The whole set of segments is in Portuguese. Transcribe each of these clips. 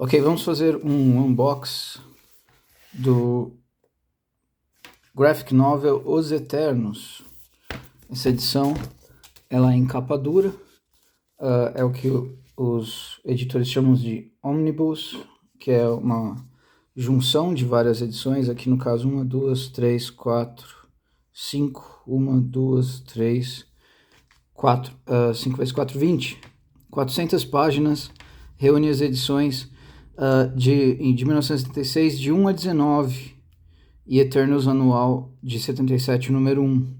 Ok, vamos fazer um unbox do graphic novel Os Eternos. Essa edição ela é em capa dura, é o que os editores chamam de omnibus, que é uma junção de várias edições. Aqui no caso 1, 2, 3, 4, 5, 1, 2, 3, 4, 5 vezes 4, 20, 400 páginas, reúne as edições de 1976, de 1 a 19, e Eternos Anual de 77, número 1.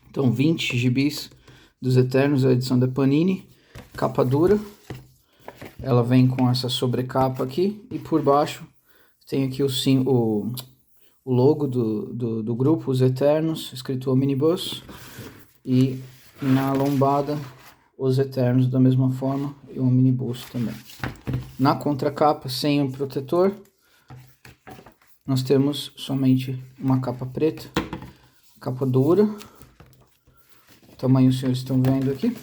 Então, 20 gibis dos Eternos, a edição da Panini, capa dura. Ela vem com essa sobrecapa aqui, e por baixo tem aqui o logo do grupo, Os Eternos, escrito Omnibus, e na lombada Os Eternos da mesma forma, e o Omnibus também. Na contracapa, sem o protetor, nós temos somente uma capa preta, capa dura, o tamanho os senhores estão vendo aqui.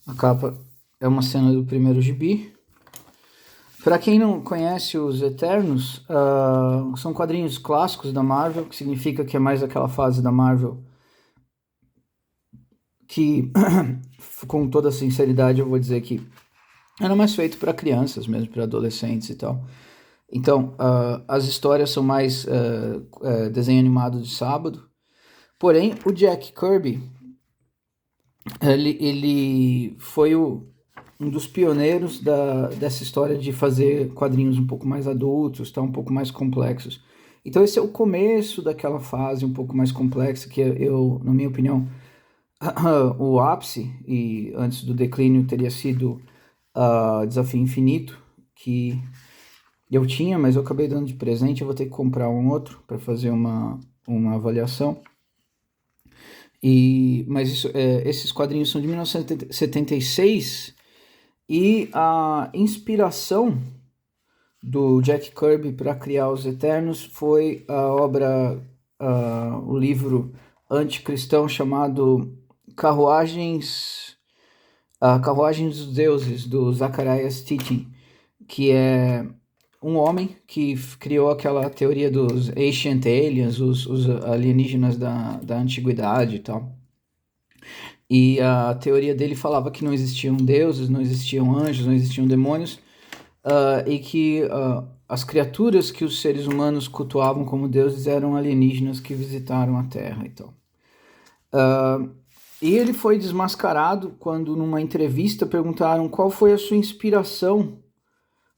A capa é uma cena do primeiro gibi. Para quem não conhece os Eternos, são quadrinhos clássicos da Marvel, que significa que é mais aquela fase da Marvel que, com toda sinceridade, eu vou dizer que era mais feito para crianças mesmo, para adolescentes e tal. Então, as histórias são mais desenho animado de sábado. Porém, o Jack Kirby, ele foi um dos pioneiros dessa história de fazer quadrinhos um pouco mais adultos, tá, um pouco mais complexos. Então, esse é o começo daquela fase um pouco mais complexa, que eu, na minha opinião, o ápice, e antes do declínio teria sido Desafio Infinito, que eu tinha, mas eu acabei dando de presente. Eu vou ter que comprar um outro para fazer uma avaliação. Mas esses quadrinhos são de 1976 e a inspiração do Jack Kirby para criar os Eternos foi a obra, o livro anticristão chamado Carruagens dos Deuses, do Zacharias Sitchin, que é um homem que criou aquela teoria dos Ancient Aliens, os alienígenas da antiguidade e tal. E a teoria dele falava que não existiam deuses, não existiam anjos, não existiam demônios, e que as criaturas que os seres humanos cultuavam como deuses eram alienígenas que visitaram a Terra e tal. E ele foi desmascarado quando, numa entrevista, perguntaram qual foi a sua inspiração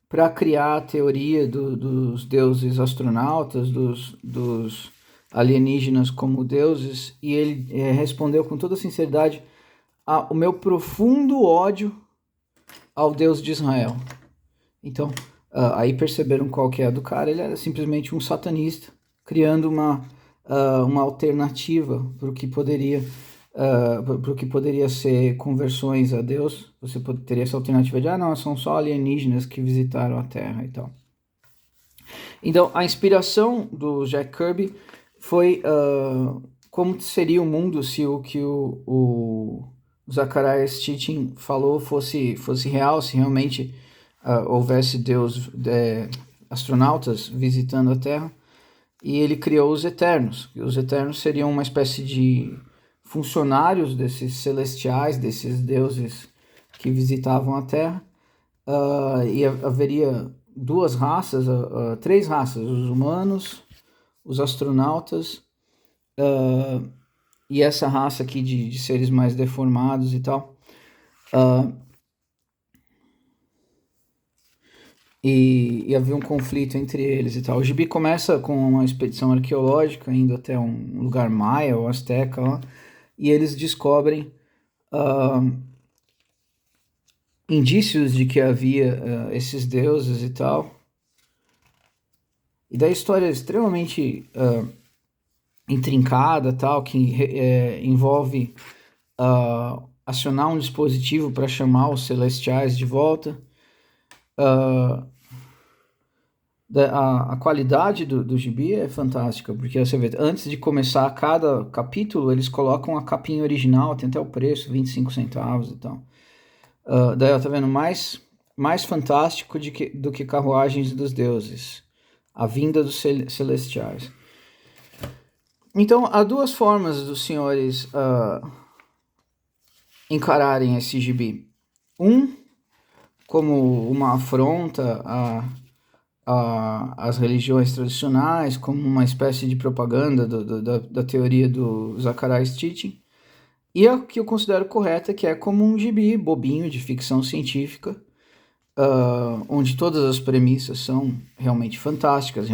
para criar a teoria dos deuses astronautas, dos alienígenas como deuses, e ele respondeu com toda sinceridade: o meu profundo ódio ao Deus de Israel. Então, aí perceberam qual que é a do cara. Ele era simplesmente um satanista, criando uma alternativa para o que poderia ser conversões a Deus. Você teria essa alternativa de, não, são só alienígenas que visitaram a Terra e tal. Então, a inspiração do Jack Kirby foi como seria o mundo se o que o Zacharias Sitchin falou fosse real, se realmente houvesse Deus, astronautas visitando a Terra. E ele criou os Eternos. Os Eternos seriam uma espécie de funcionários desses celestiais, desses deuses que visitavam a Terra. E haveria duas raças, três raças: os humanos, os astronautas, e essa raça aqui de seres mais deformados e tal. E havia um conflito entre eles e tal. O gibi começa com uma expedição arqueológica, indo até um lugar maia ou asteca lá, e eles descobrem indícios de que havia esses deuses e tal. E da história extremamente intrincada, tal, que envolve acionar um dispositivo para chamar os celestiais de volta. A qualidade do gibi é fantástica, porque você vê, antes de começar cada capítulo, eles colocam a capinha original, tem até o preço, 25 centavos e tal. Daí, ó, tá vendo? Mais fantástico do que Carruagens dos Deuses. A Vinda dos Celestiais. Então, há duas formas dos senhores encararem esse gibi. Como uma afronta às religiões tradicionais, como uma espécie de propaganda da teoria do Zecharia Sitchin. E a que eu considero correta, que é como um gibi bobinho de ficção científica, onde todas as premissas são realmente fantásticas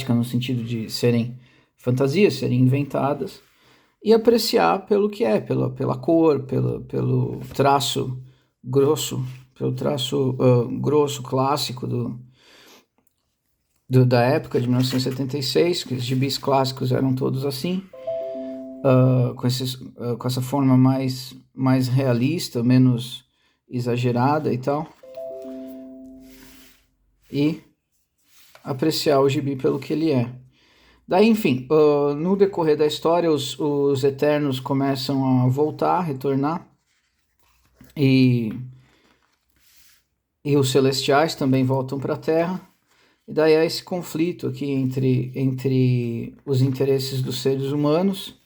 no sentido de serem fantasias, serem inventadas, e apreciar pelo que é, pela cor, pelo traço grosso, grosso clássico da época de 1976, que os gibis clássicos eram todos assim, com essa forma mais realista, menos exagerada e tal, e apreciar o gibi pelo que ele é. Daí, enfim, no decorrer da história, os Eternos começam a voltar, retornar, e os Celestiais também voltam para a Terra, e daí há esse conflito aqui entre os interesses dos seres humanos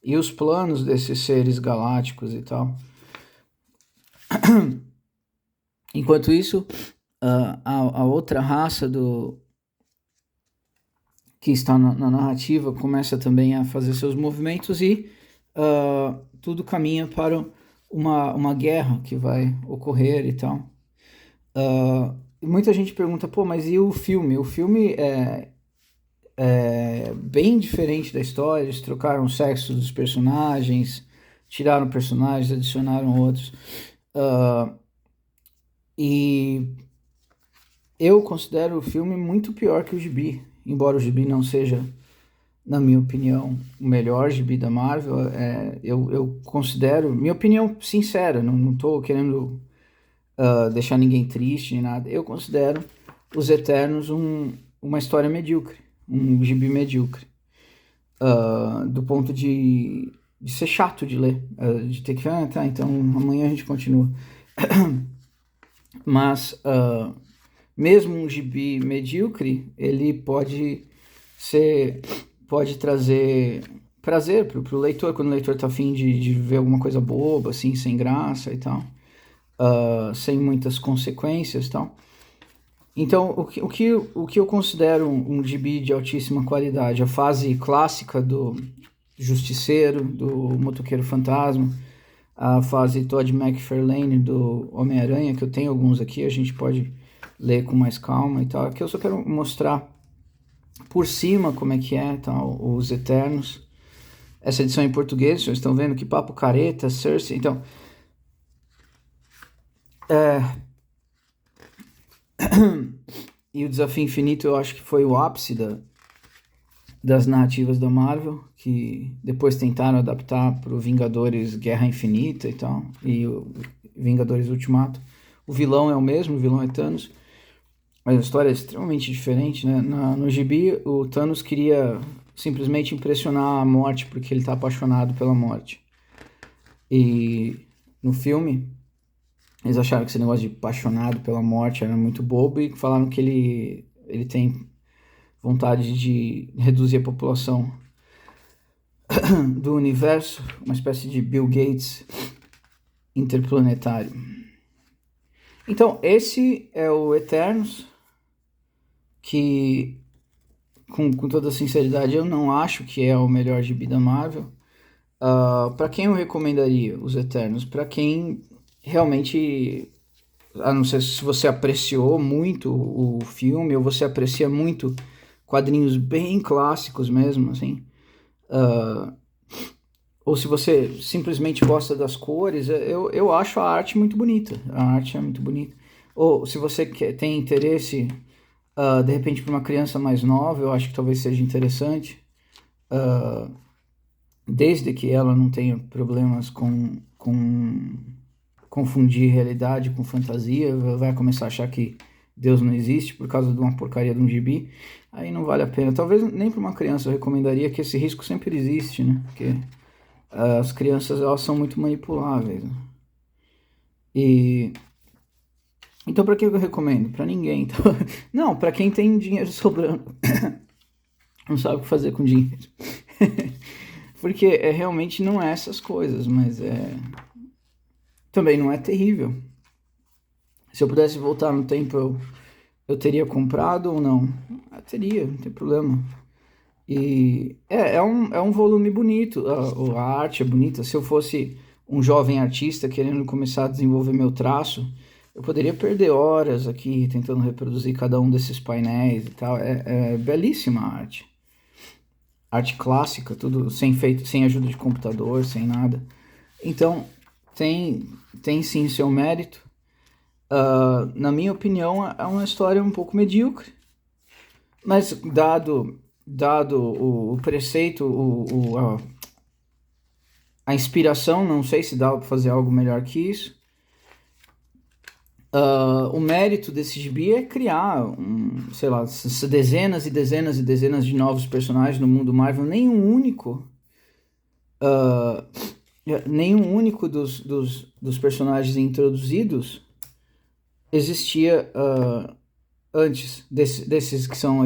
e os planos desses seres galácticos e tal. Enquanto isso, a outra raça que está na narrativa começa também a fazer seus movimentos e tudo caminha para uma guerra que vai ocorrer e tal. Muita gente pergunta, pô, mas e o filme? O filme é bem diferente da história, eles trocaram o sexo dos personagens, tiraram personagens, adicionaram outros. E eu considero o filme muito pior que o gibi, embora o gibi não seja, na minha opinião, o melhor gibi da Marvel. Eu considero, minha opinião sincera, não estou querendo deixar ninguém triste nem nada, eu considero Os Eternos uma história medíocre, um gibi medíocre, do ponto de ser chato de ler, de ter que, tá, então amanhã a gente continua. Mas mesmo um gibi medíocre, ele pode trazer prazer pro leitor, quando o leitor tá afim de ver alguma coisa boba, assim, sem graça e tal, sem muitas consequências e tal. Então, o que eu considero um gibi de altíssima qualidade? A fase clássica do Justiceiro, do Motoqueiro Fantasma, a fase Todd McFarlane do Homem-Aranha, que eu tenho alguns aqui, a gente pode ler com mais calma e tal. Aqui eu só quero mostrar por cima como é que é, tal, Os Eternos. Essa edição em português, vocês estão vendo que papo careta, Cersei. Então, e o Desafio Infinito eu acho que foi o ápice das narrativas da Marvel, que depois tentaram adaptar para o Vingadores Guerra Infinita e tal, e o Vingadores Ultimato. O vilão é o mesmo, o vilão é Thanos, mas a história é extremamente diferente, né? No gibi, o Thanos queria simplesmente impressionar a morte porque ele está apaixonado pela morte. E no filme, eles acharam que esse negócio de apaixonado pela morte era muito bobo e falaram que ele tem vontade de reduzir a população do universo, uma espécie de Bill Gates interplanetário. Então, esse é o Eternos, que, com toda sinceridade, eu não acho que é o melhor gibi da Marvel. Para quem eu recomendaria os Eternos? Para quem realmente, a não ser se você apreciou muito o filme, ou você aprecia muito quadrinhos bem clássicos mesmo, assim, ou se você simplesmente gosta das cores, eu acho a arte muito bonita, a arte é muito bonita. Ou se você tem interesse, de repente, para uma criança mais nova, eu acho que talvez seja interessante, desde que ela não tenha problemas com confundir realidade com fantasia, vai começar a achar que Deus não existe por causa de uma porcaria de um gibi, aí não vale a pena. Talvez nem para uma criança eu recomendaria, que esse risco sempre existe, né? Porque as crianças, elas são muito manipuláveis, né? E então para que eu recomendo? Para ninguém. Então, não, para quem tem dinheiro sobrando, não sabe o que fazer com dinheiro. Porque realmente não é essas coisas, mas também não é terrível. Se eu pudesse voltar no tempo, eu teria comprado ou não? Teria, não tem problema. E é um volume bonito, a arte é bonita. Se eu fosse um jovem artista querendo começar a desenvolver meu traço, eu poderia perder horas aqui tentando reproduzir cada um desses painéis e tal. É belíssima a arte. Arte clássica, tudo sem ajuda de computador, sem nada. Então, tem sim seu mérito. Na minha opinião, é uma história um pouco medíocre, mas dado o preceito, a inspiração, não sei se dá para fazer algo melhor que isso. O mérito desse gibi é criar, sei lá, dezenas e dezenas e dezenas de novos personagens no mundo Marvel. Nenhum único dos personagens introduzidos existia antes desses que são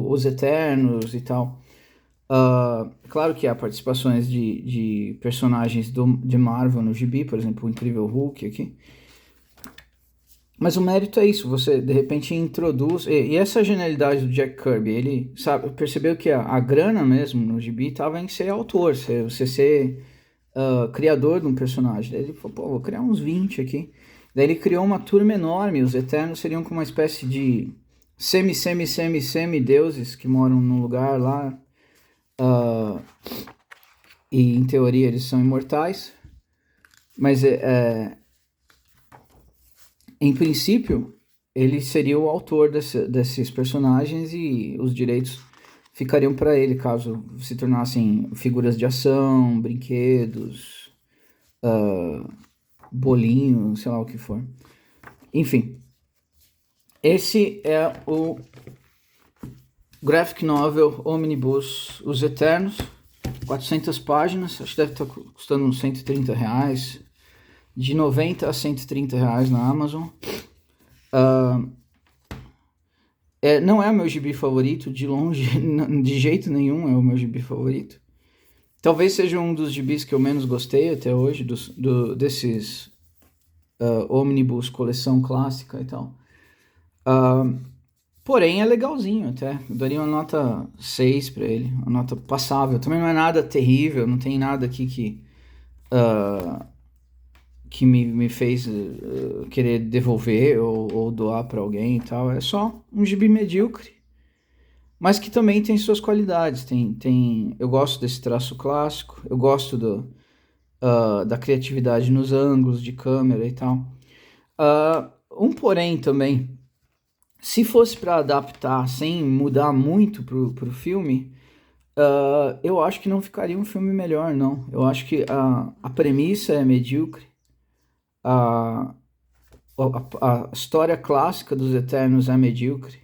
os Eternos e tal. Claro que há participações de personagens de Marvel no gibi, por exemplo, o Incrível Hulk aqui. Mas o mérito é isso, você de repente introduz. E essa genialidade do Jack Kirby, ele percebeu que a grana mesmo no gibi estava em ser autor, você ser criador de um personagem. Daí ele falou, pô, vou criar uns 20 aqui. Daí ele criou uma turma enorme, os Eternos seriam como uma espécie de semi-deuses que moram num lugar lá. E em teoria eles são imortais. Mas em princípio, ele seria o autor desses personagens e os direitos ficariam para ele, caso se tornassem figuras de ação, brinquedos, bolinho, sei lá o que for. Enfim, esse é o Graphic Novel Omnibus Os Eternos, 400 páginas, acho que deve estar custando uns R$130, de 90 a R$130 na Amazon. Não é o meu gibi favorito, de longe, de jeito nenhum é o meu gibi favorito. Talvez seja um dos gibis que eu menos gostei até hoje, desses Omnibus, coleção clássica e tal. Porém, é legalzinho até. Eu daria uma nota 6 para ele, uma nota passável. Também não é nada terrível, não tem nada aqui que me fez querer devolver ou doar para alguém e tal. É só um gibi medíocre, mas que também tem suas qualidades. Eu gosto desse traço clássico, eu gosto da criatividade nos ângulos de câmera e tal. Um porém também, se fosse para adaptar sem mudar muito pro filme, eu acho que não ficaria um filme melhor, não. Eu acho que a premissa é medíocre, a história clássica dos Eternos é medíocre,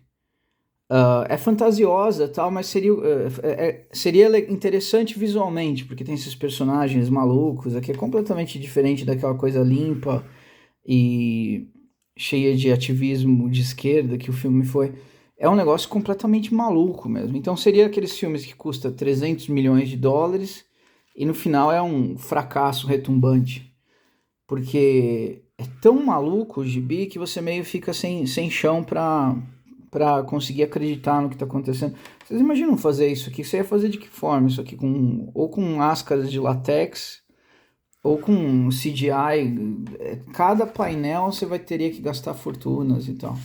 é fantasiosa tal, mas seria interessante visualmente, porque tem esses personagens malucos, aqui é completamente diferente daquela coisa limpa e cheia de ativismo de esquerda que o filme foi. É um negócio completamente maluco mesmo. Então seria aqueles filmes que custa $300 milhões e no final é um fracasso retumbante. Porque é tão maluco o gibi que você meio fica sem chão pra conseguir acreditar no que tá acontecendo. Vocês imaginam fazer isso aqui? Você ia fazer de que forma isso aqui? Ou com máscaras de látex, ou com CGI. Cada painel você teria que gastar fortunas e tal.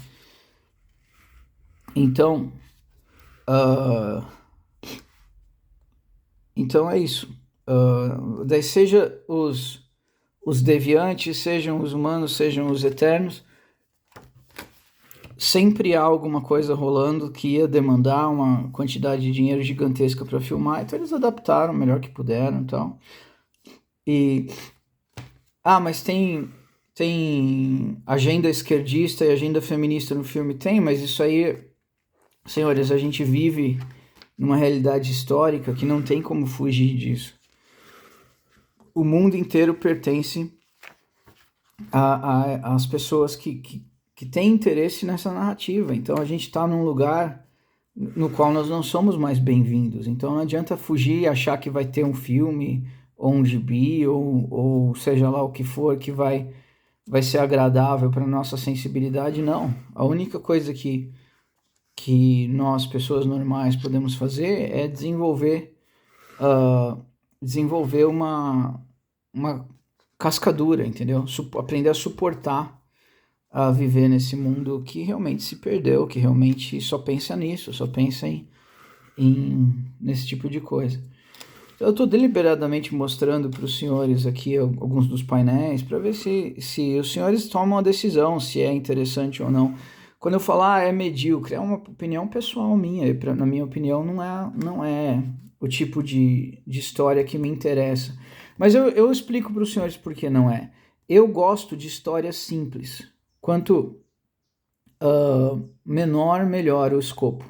Então, então é isso. Daí seja os deviantes, sejam os humanos, sejam os eternos, sempre há alguma coisa rolando que ia demandar uma quantidade de dinheiro gigantesca para filmar, então eles adaptaram o melhor que puderam e tal. Mas tem tem agenda esquerdista e agenda feminista no filme? Tem, mas isso aí, senhores, a gente vive numa realidade histórica que não tem como fugir disso. O mundo inteiro pertence às pessoas que têm interesse nessa narrativa. Então a gente está num lugar no qual nós não somos mais bem-vindos. Então não adianta fugir e achar que vai ter um filme, ou um gibi, ou seja lá o que for, que vai ser agradável para nossa sensibilidade. Não. A única coisa que nós, pessoas normais, podemos fazer é desenvolver uma cascadura, entendeu? Aprender a suportar, a viver nesse mundo que realmente se perdeu, que realmente só pensa nisso, só pensa nesse tipo de coisa. Eu estou deliberadamente mostrando para os senhores aqui alguns dos painéis para ver se os senhores tomam a decisão, se é interessante ou não. Quando eu falar é medíocre, é uma opinião pessoal minha, e na minha opinião não é o tipo de história que me interessa. Mas eu explico para os senhores por que não é. Eu gosto de histórias simples. Quanto menor, melhor o escopo.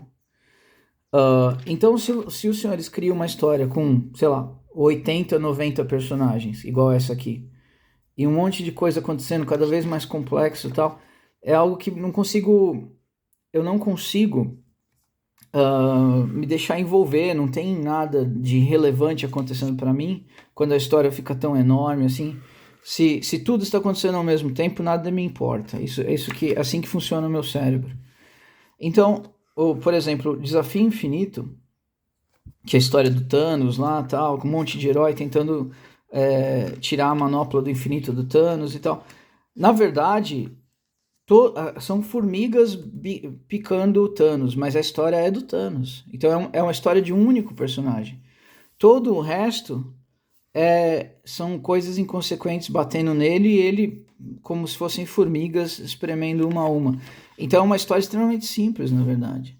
Então, se os senhores criam uma história com, sei lá, 80, 90 personagens, igual essa aqui, e um monte de coisa acontecendo, cada vez mais complexo e tal, é algo que eu não consigo me deixar envolver, não tem nada de relevante acontecendo para mim, quando a história fica tão enorme assim. Se tudo está acontecendo ao mesmo tempo, nada me importa. Assim que funciona o meu cérebro. Então, por exemplo, Desafio Infinito, que é a história do Thanos lá, tal, com um monte de herói tentando tirar a manopla do infinito do Thanos e tal. Na verdade, são formigas picando o Thanos, mas a história é do Thanos. Então é uma história de um único personagem. Todo o resto são coisas inconsequentes batendo nele e ele como se fossem formigas espremendo uma a uma. Então é uma história extremamente simples, na verdade.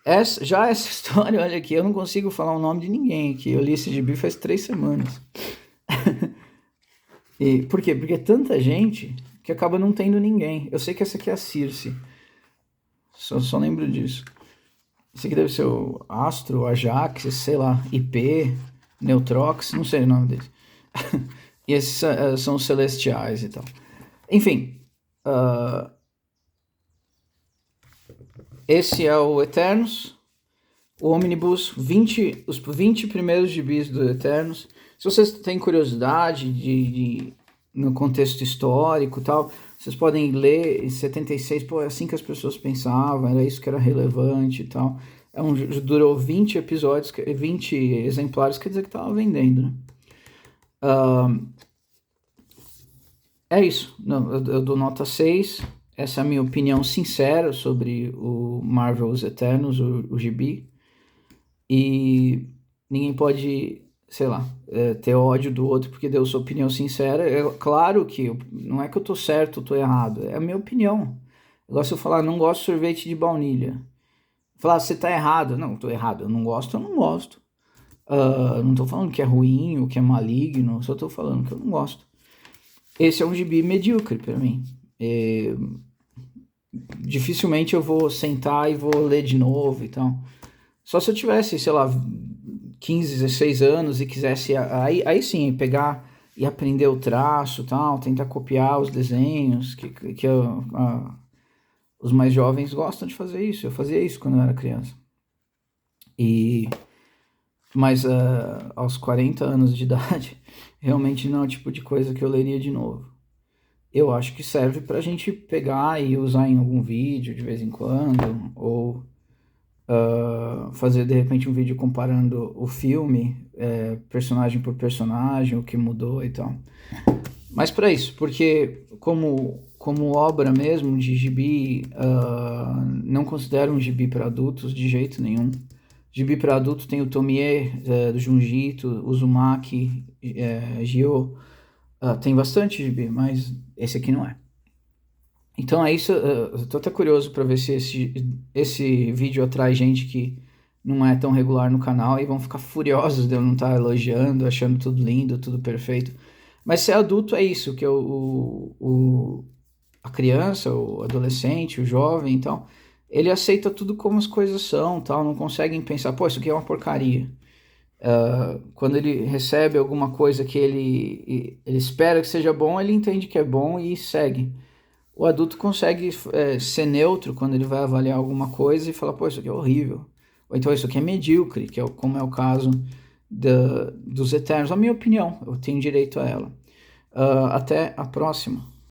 Essa história, olha aqui, eu não consigo falar o nome de ninguém aqui. Eu li esse gibi faz 3 semanas. E por quê? Porque é tanta gente que acaba não tendo ninguém. Eu sei que essa aqui é a Circe. Só lembro disso. Esse aqui deve ser o Astro, Ajax, sei lá, IP, Neutrox, não sei o nome deles. E esses são os Celestiais e tal. Enfim, esse é o Eternos, o Omnibus, os 20 primeiros gibis do Eternos. Se vocês têm curiosidade no contexto histórico e tal, vocês podem ler em 76, é assim que as pessoas pensavam, era isso que era relevante e tal. Durou 20 episódios, 20 exemplares, quer dizer que estava vendendo, né? É isso, eu dou nota 6, essa é a minha opinião sincera sobre o Marvel Os Eternos, o gibi, e ninguém pode, sei lá, ter ódio do outro porque deu sua opinião sincera. Claro que não é que eu tô certo ou tô errado, é a minha opinião. Eu gosto de falar, não gosto de sorvete de baunilha. Falar, você tá errado. Não, tô errado, eu não gosto. Não tô falando que é ruim ou que é maligno, só tô falando que eu não gosto. Esse é um gibi medíocre para mim. Dificilmente eu vou sentar e vou ler de novo e tal. Só se eu tivesse, sei lá, 15, 16 anos e quisesse aí sim pegar e aprender o traço, tal, tentar copiar os desenhos que os mais jovens gostam de fazer isso. Eu fazia isso quando eu era criança. Mas aos 40 anos de idade, realmente não é o tipo de coisa que eu leria de novo. Eu acho que serve pra gente pegar e usar em algum vídeo de vez em quando, ou fazer de repente um vídeo comparando o filme, personagem por personagem, o que mudou e tal. Mas para isso, porque como obra mesmo de gibi, não considero um gibi para adultos de jeito nenhum. Gibi para adulto tem o Tomie, do Junji Ito, Uzumaki, Gyo, tem bastante gibi, mas esse aqui não é. Então é isso, eu tô até curioso para ver se esse vídeo atrai gente que não é tão regular no canal e vão ficar furiosos de eu não estar elogiando, achando tudo lindo, tudo perfeito. Mas ser adulto é isso, que é a criança, o adolescente, o jovem, então, ele aceita tudo como as coisas são, tal, não conseguem pensar, pô, isso aqui é uma porcaria. Quando ele recebe alguma coisa que ele espera que seja bom, ele entende que é bom e segue. O adulto consegue ser neutro quando ele vai avaliar alguma coisa e falar, pô, isso aqui é horrível. Ou então isso aqui é medíocre, que é como é o caso dos Eternos. A minha opinião, eu tenho direito a ela. Até a próxima.